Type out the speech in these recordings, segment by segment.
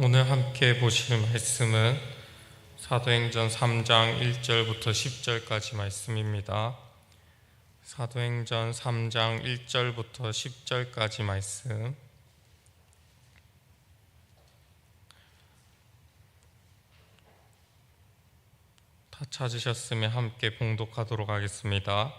오늘 함께 보실 말씀은 사도행전 3장 1절부터 10절까지 말씀입니다. 사도행전 3장 1절부터 10절까지 말씀. 다 찾으셨으면 함께 봉독하도록 하겠습니다.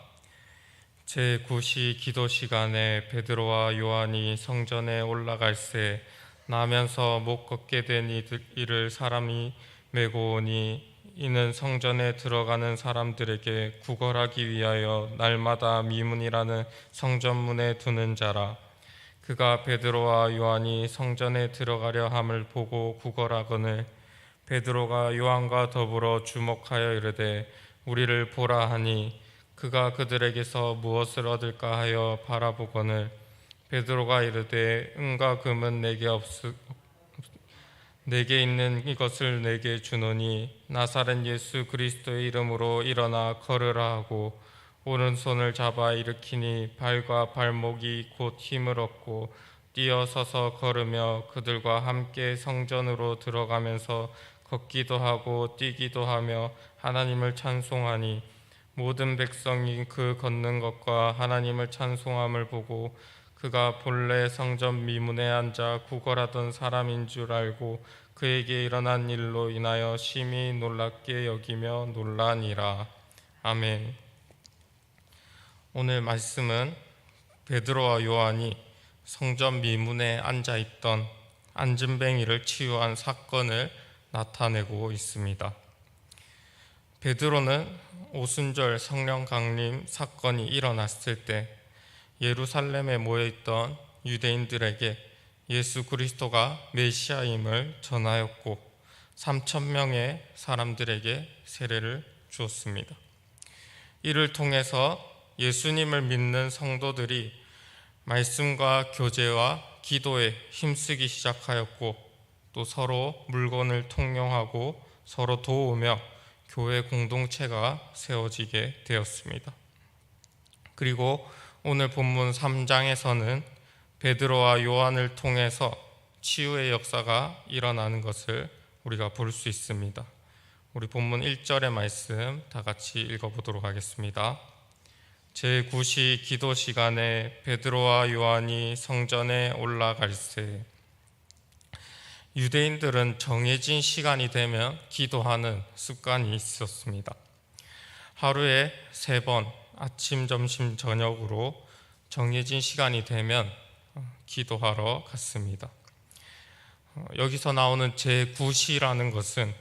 제9시 기도 시간에 베드로와 요한이 성전에 올라갈새 나면서 못 걷게 된 이를 사람이 메고 오니 이는 성전에 들어가는 사람들에게 구걸하기 위하여 날마다 미문이라는 성전문에 두는 자라. 그가 베드로와 요한이 성전에 들어가려 함을 보고 구걸하거늘 베드로가 요한과 더불어 주목하여 이르되 우리를 보라 하니 그가 그들에게서 무엇을 얻을까 하여 바라보거늘 베드로가 이르되 은과 금은 내게 있는 이것을 내게 주노니 나사렛 예수 그리스도의 이름으로 일어나 걸으라 하고 오른손을 잡아 일으키니 발과 발목이 곧 힘을 얻고 뛰어 서서 걸으며 그들과 함께 성전으로 들어가면서 걷기도 하고 뛰기도 하며 하나님을 찬송하니 모든 백성이 그 걷는 것과 하나님을 찬송함을 보고 그가 본래 성전 미문에 앉아 구걸하던 사람인 줄 알고 그에게 일어난 일로 인하여 심히 놀랍게 여기며 놀라니라. 아멘. 오늘 말씀은 베드로와 요한이 성전 미문에 앉아있던 안진뱅이를 치유한 사건을 나타내고 있습니다. 베드로는 오순절 성령 강림 사건이 일어났을 때 예루살렘에 모여있던 유대인들에게 예수 그리스도가 메시아임을 전하였고 3,000명의 사람들에게 세례를 주었습니다. 이를 통해서 예수님을 믿는 성도들이 말씀과 교제와 기도에 힘쓰기 시작하였고 또 서로 물건을 통용하고 서로 도우며 교회 공동체가 세워지게 되었습니다. 그리고 오늘 본문 3장에서는 베드로와 요한을 통해서 치유의 역사가 일어나는 것을 우리가 볼 수 있습니다. 우리 본문 1절의 말씀 다 같이 읽어보도록 하겠습니다. 제9시 기도 시간에 베드로와 요한이 성전에 올라갈새. 유대인들은 정해진 시간이 되면 기도하는 습관이 있었습니다. 하루에 3번 아침, 점심, 저녁으로 정해진 시간이 되면 기도하러 갔습니다. 여기서 나오는 제9시라는 것은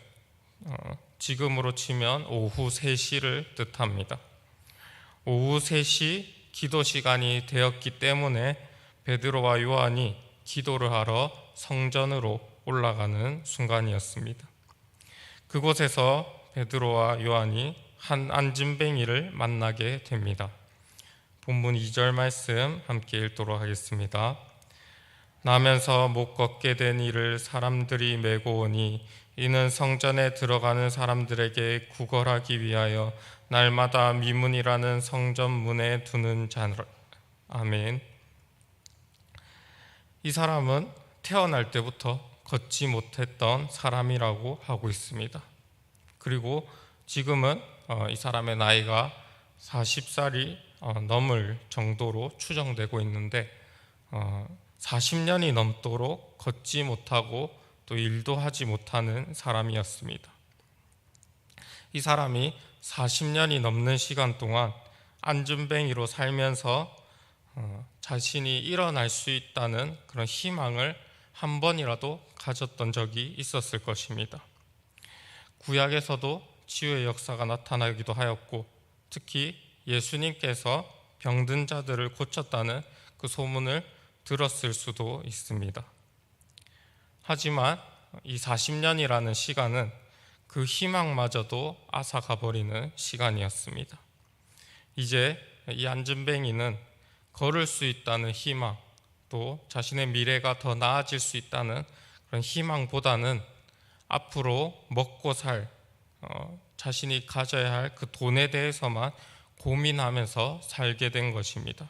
지금으로 치면 오후 3시를 뜻합니다. 오후 3시 기도 시간이 되었기 때문에 베드로와 요한이 기도를 하러 성전으로 올라가는 순간이었습니다. 그곳에서 베드로와 요한이 한 안진뱅이를 만나게 됩니다. 본문 2절 말씀 함께 읽도록 하겠습니다. 나면서 못 걷게 된 이를 사람들이 메고 오니 이는 성전에 들어가는 사람들에게 구걸하기 위하여 날마다 미문이라는 성전문에 두는 자라. 아멘. 이 사람은 태어날 때부터 걷지 못했던 사람이라고 하고 있습니다. 그리고 지금은 이 사람의 나이가 40살이 넘을 정도로 추정되고 있는데 40년이 넘도록 걷지 못하고 또 일도 하지 못하는 사람이었습니다. 이 사람이 40년이 넘는 시간 동안 안진뱅이로 살면서 자신이 일어날 수 있다는 그런 희망을 한 번이라도 가졌던 적이 있었을 것입니다. 구약에서도 치유의 역사가 나타나기도 하였고 특히 예수님께서 병든 자들을 고쳤다는 그 소문을 들었을 수도 있습니다. 하지만 이 40년이라는 시간은 그 희망마저도 앗아가버리는 시간이었습니다. 이제 이 안진뱅이는 걸을 수 있다는 희망, 또 자신의 미래가 더 나아질 수 있다는 그런 희망보다는 앞으로 먹고 살 자신이 가져야 할 그 돈에 대해서만 고민하면서 살게 된 것입니다.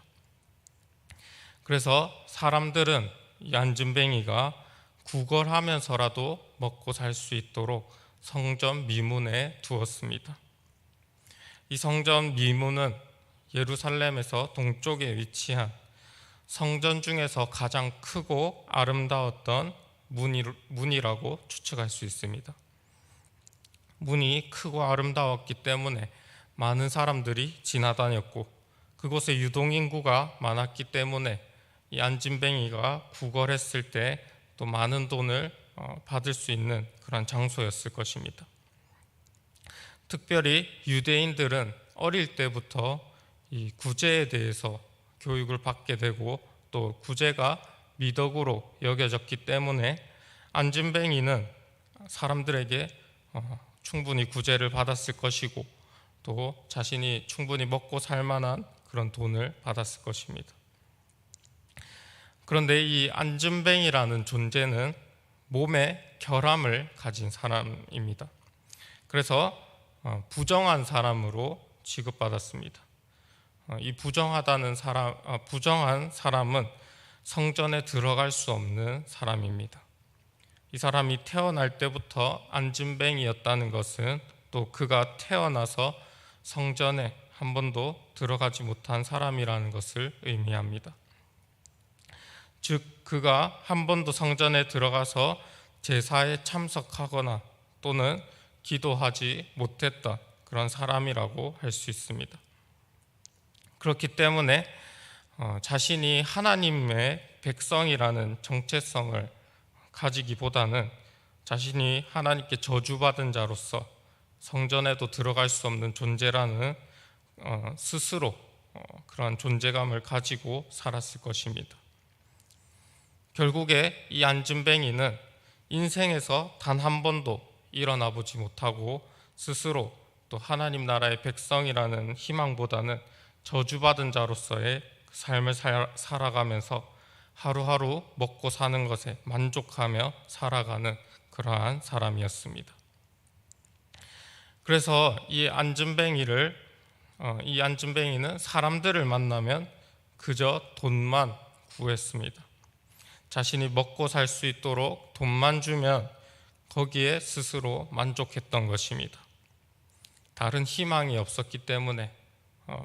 그래서 사람들은 이 안진뱅이가 구걸하면서라도 먹고 살 수 있도록 성전 미문에 두었습니다. 이 성전 미문은 예루살렘에서 동쪽에 위치한 성전 중에서 가장 크고 아름다웠던 문이라고 추측할 수 있습니다. 문이 크고 아름다웠기 때문에 많은 사람들이 지나다녔고 그곳에 유동인구가 많았기 때문에 이 안진뱅이가 구걸했을 때 또 많은 돈을 받을 수 있는 그런 장소였을 것입니다. 특별히 유대인들은 어릴 때부터 이 구제에 대해서 교육을 받게 되고 또 구제가 미덕으로 여겨졌기 때문에 안진뱅이는 사람들에게 충분히 구제를 받았을 것이고 또 자신이 충분히 먹고 살 만한 그런 돈을 받았을 것입니다. 그런데 이 안진뱅이라는 존재는 몸에 결함을 가진 사람입니다. 그래서 부정한 사람으로 취급받았습니다. 이 부정한 사람은 성전에 들어갈 수 없는 사람입니다. 이 사람이 태어날 때부터 안진뱅이였다는 것은 또 그가 태어나서 성전에 한 번도 들어가지 못한 사람이라는 것을 의미합니다. 즉 그가 한 번도 성전에 들어가서 제사에 참석하거나 또는 기도하지 못했던 그런 사람이라고 할 수 있습니다. 그렇기 때문에 자신이 하나님의 백성이라는 정체성을 가지기보다는 자신이 하나님께 저주받은 자로서 성전에도 들어갈 수 없는 존재라는 스스로 그러한 존재감을 가지고 살았을 것입니다. 결국에 이 안진뱅이는 인생에서 단 한 번도 일어나 보지 못하고 스스로 또 하나님 나라의 백성이라는 희망보다는 저주받은 자로서의 삶을 살아가면서 하루하루 먹고 사는 것에 만족하며 살아가는 그러한 사람이었습니다. 그래서 이 안진뱅이는 사람들을 만나면 그저 돈만 구했습니다. 자신이 먹고 살 수 있도록 돈만 주면 거기에 스스로 만족했던 것입니다. 다른 희망이 없었기 때문에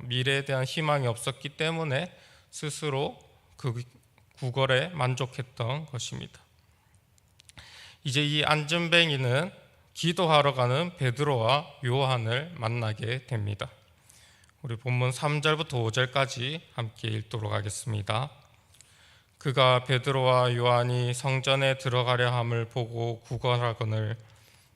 미래에 대한 희망이 없었기 때문에 스스로 그 구걸에 만족했던 것입니다. 이제 이 안진뱅이는 기도하러 가는 베드로와 요한을 만나게 됩니다. 우리 본문 3절부터 5절까지 함께 읽도록 하겠습니다. 그가 베드로와 요한이 성전에 들어가려 함을 보고 구걸하거늘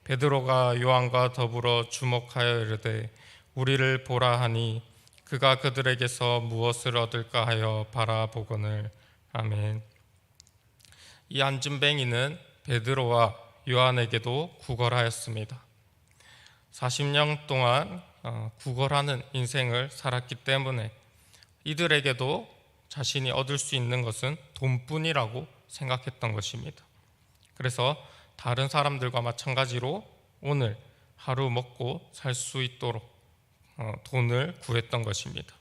베드로가 요한과 더불어 주목하여 이르되 우리를 보라 하니 그가 그들에게서 무엇을 얻을까 하여 바라보거늘. 아멘. 이 안진뱅이는 베드로와 요한에게도 구걸하였습니다. 40년 동안 구걸하는 인생을 살았기 때문에 이들에게도 자신이 얻을 수 있는 것은 돈뿐이라고 생각했던 것입니다. 그래서 다른 사람들과 마찬가지로 오늘 하루 먹고 살 수 있도록 돈을 구했던 것입니다.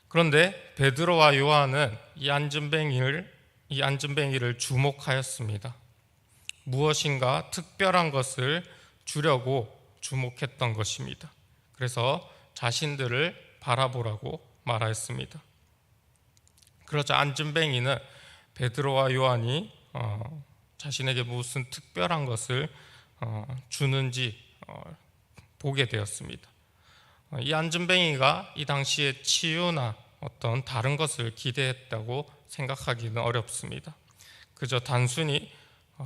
그런데 베드로와 요한은 이 안진뱅이를 주목하였습니다. 무엇인가 특별한 것을 주려고 주목했던 것입니다. 그래서 자신들을 바라보라고 말하였습니다. 그러자 안진뱅이는 베드로와 요한이 자신에게 무슨 특별한 것을 주는지 보게 되었습니다. 이 안진뱅이가 이 당시에 치유나 어떤 다른 것을 기대했다고 생각하기는 어렵습니다. 그저 단순히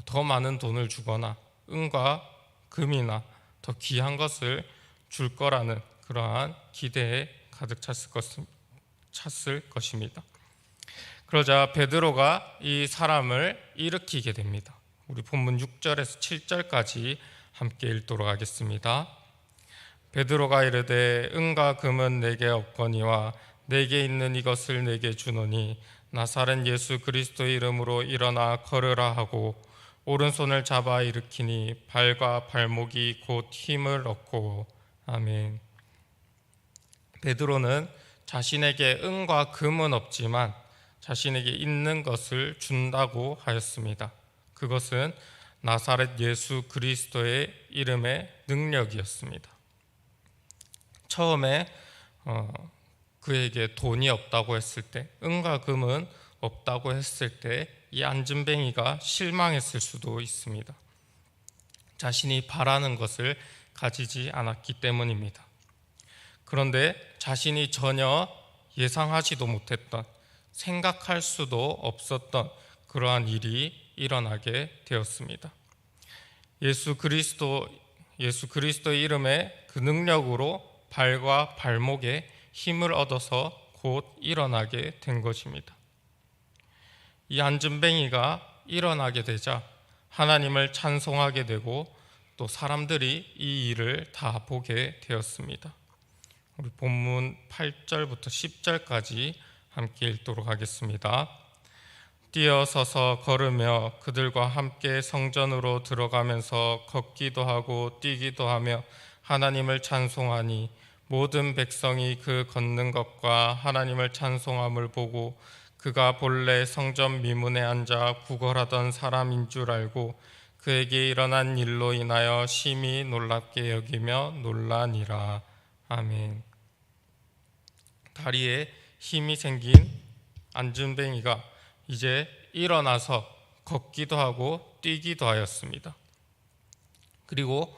더 많은 돈을 주거나 은과 금이나 더 귀한 것을 줄 거라는 그러한 기대에 가득 찼을 것입니다. 그러자 베드로가 이 사람을 일으키게 됩니다. 우리 본문 6절에서 7절까지 함께 읽도록 하겠습니다. 베드로가 이르되 은과 금은 내게 없거니와 내게 있는 이것을 내게 주노니 나사렛 예수 그리스도의 이름으로 일어나 걸으라 하고 오른손을 잡아 일으키니 발과 발목이 곧 힘을 얻고. 아멘. 베드로는 자신에게 은과 금은 없지만 자신에게 있는 것을 준다고 하였습니다. 그것은 나사렛 예수 그리스도의 이름의 능력이었습니다. 처음에 그에게 돈이 없다고 했을 때, 은과 금은 없다고 했을 때 이 안진뱅이가 실망했을 수도 있습니다. 자신이 바라는 것을 가지지 않았기 때문입니다. 그런데 자신이 전혀 예상하지도 못했던, 생각할 수도 없었던 그러한 일이 일어나게 되었습니다. 예수 그리스도의 이름의 그 능력으로 발과 발목에 힘을 얻어서 곧 일어나게 된 것입니다. 이 안진뱅이가 일어나게 되자 하나님을 찬송하게 되고 또 사람들이 이 일을 다 보게 되었습니다. 우리 본문 8절부터 10절까지 함께 읽도록 하겠습니다. 뛰어서서 걸으며 그들과 함께 성전으로 들어가면서 걷기도 하고 뛰기도 하며 하나님을 찬송하니 모든 백성이 그 걷는 것과 하나님을 찬송함을 보고 그가 본래 성전 미문에 앉아 구걸하던 사람인 줄 알고 그에게 일어난 일로 인하여 심히 놀랍게 여기며 놀라니라. 아멘. 다리에 힘이 생긴 안진뱅이가 이제 일어나서 걷기도 하고 뛰기도 하였습니다. 그리고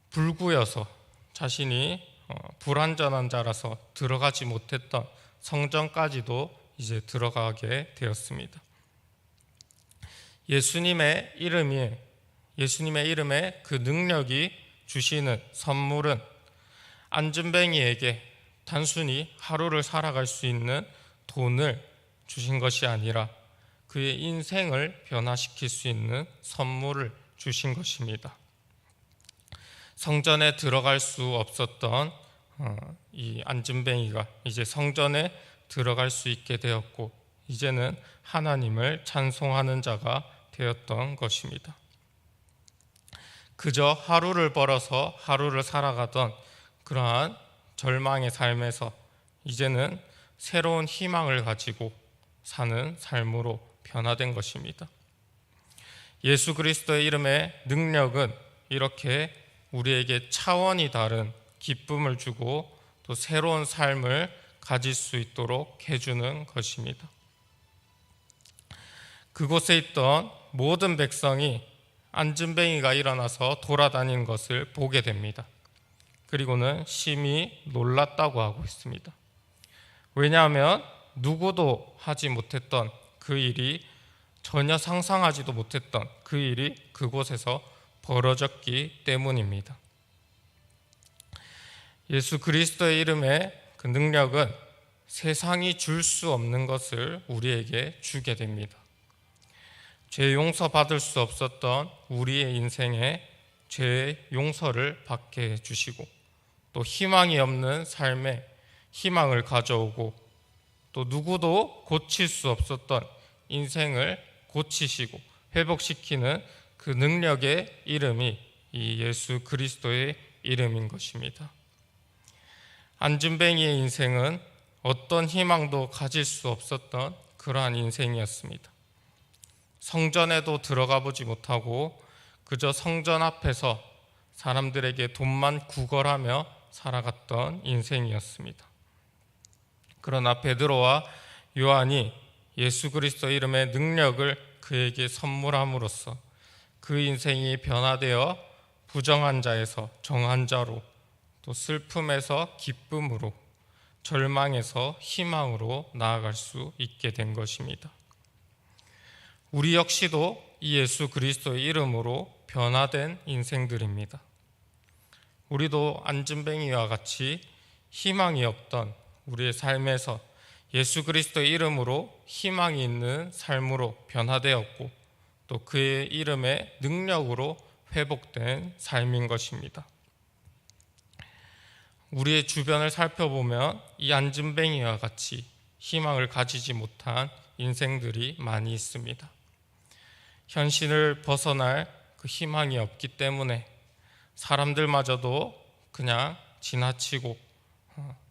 불구여서 자신이 불완전한 자라서 들어가지 못했던 성전까지도 이제 들어가게 되었습니다. 예수님의 이름에 그 능력이 주시는 선물은 안진뱅이에게 단순히 하루를 살아갈 수 있는 돈을 주신 것이 아니라 그의 인생을 변화시킬 수 있는 선물을 주신 것입니다. 성전에 들어갈 수 없었던 이 안진뱅이가 이제 성전에 들어갈 수 있게 되었고 이제는 하나님을 찬송하는 자가 되었던 것입니다. 그저 하루를 벌어서 하루를 살아가던 그러한 절망의 삶에서 이제는 새로운 희망을 가지고 사는 삶으로 변화된 것입니다. 예수 그리스도의 이름의 능력은 이렇게 우리에게 차원이 다른 기쁨을 주고 또 새로운 삶을 가질 수 있도록 해주는 것입니다. 그곳에 있던 모든 백성이 안진뱅이가 일어나서 돌아다니는 것을 보게 됩니다. 그리고는 심히 놀랐다고 하고 있습니다. 왜냐하면 누구도 하지 못했던 그 일이, 전혀 상상하지도 못했던 그 일이 그곳에서 벌어졌기 때문입니다. 예수 그리스도의 이름의 그 능력은 세상이 줄 수 없는 것을 우리에게 주게 됩니다. 죄 용서받을 수 없었던 우리의 인생에 죄의 용서를 받게 해주시고 또 희망이 없는 삶에 희망을 가져오고 또 누구도 고칠 수 없었던 인생을 고치시고 회복시키는 그 능력의 이름이 이 예수 그리스도의 이름인 것입니다. 안진뱅이의 인생은 어떤 희망도 가질 수 없었던 그러한 인생이었습니다. 성전에도 들어가 보지 못하고 그저 성전 앞에서 사람들에게 돈만 구걸하며 살아갔던 인생이었습니다. 그러나 베드로와 요한이 예수 그리스도 이름의 능력을 그에게 선물함으로써 그 인생이 변화되어 부정한 자에서 정한 자로, 또 슬픔에서 기쁨으로, 절망에서 희망으로 나아갈 수 있게 된 것입니다. 우리 역시도 이 예수 그리스도의 이름으로 변화된 인생들입니다. 우리도 안진뱅이와 같이 희망이 없던 우리의 삶에서 예수 그리스도의 이름으로 희망이 있는 삶으로 변화되었고 또 그의 이름의 능력으로 회복된 삶인 것입니다. 우리의 주변을 살펴보면 이 안진뱅이와 같이 희망을 가지지 못한 인생들이 많이 있습니다. 현실을 벗어날 그 희망이 없기 때문에 사람들마저도 그냥 지나치고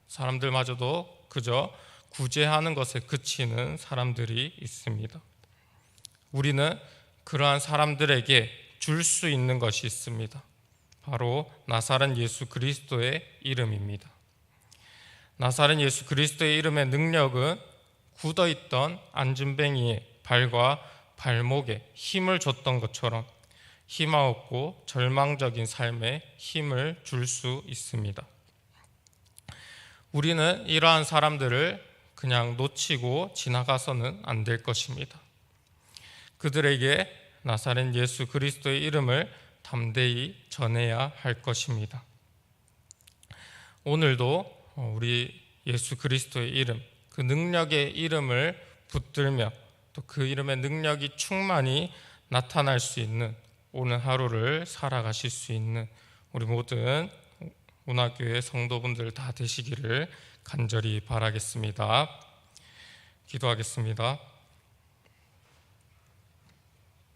사람들마저도 그저 구제하는 것에 그치는 사람들이 있습니다. 우리는 그러한 사람들에게 줄 수 있는 것이 있습니다. 바로 나사렛 예수 그리스도의 이름입니다. 나사렛 예수 그리스도의 이름의 능력은 굳어있던 안진뱅이의 발과 발목에 힘을 줬던 것처럼 희망없고 절망적인 삶에 힘을 줄 수 있습니다. 우리는 이러한 사람들을 그냥 놓치고 지나가서는 안 될 것입니다. 그들에게 나사렛 예수 그리스도의 이름을 담대히 전해야 할 것입니다. 오늘도 우리 예수 그리스도의 이름, 그 능력의 이름을 붙들며 또 그 이름의 능력이 충만히 나타날 수 있는 오늘 하루를 살아가실 수 있는 우리 모든 운하교회 성도분들 다 되시기를 간절히 바라겠습니다. 기도하겠습니다.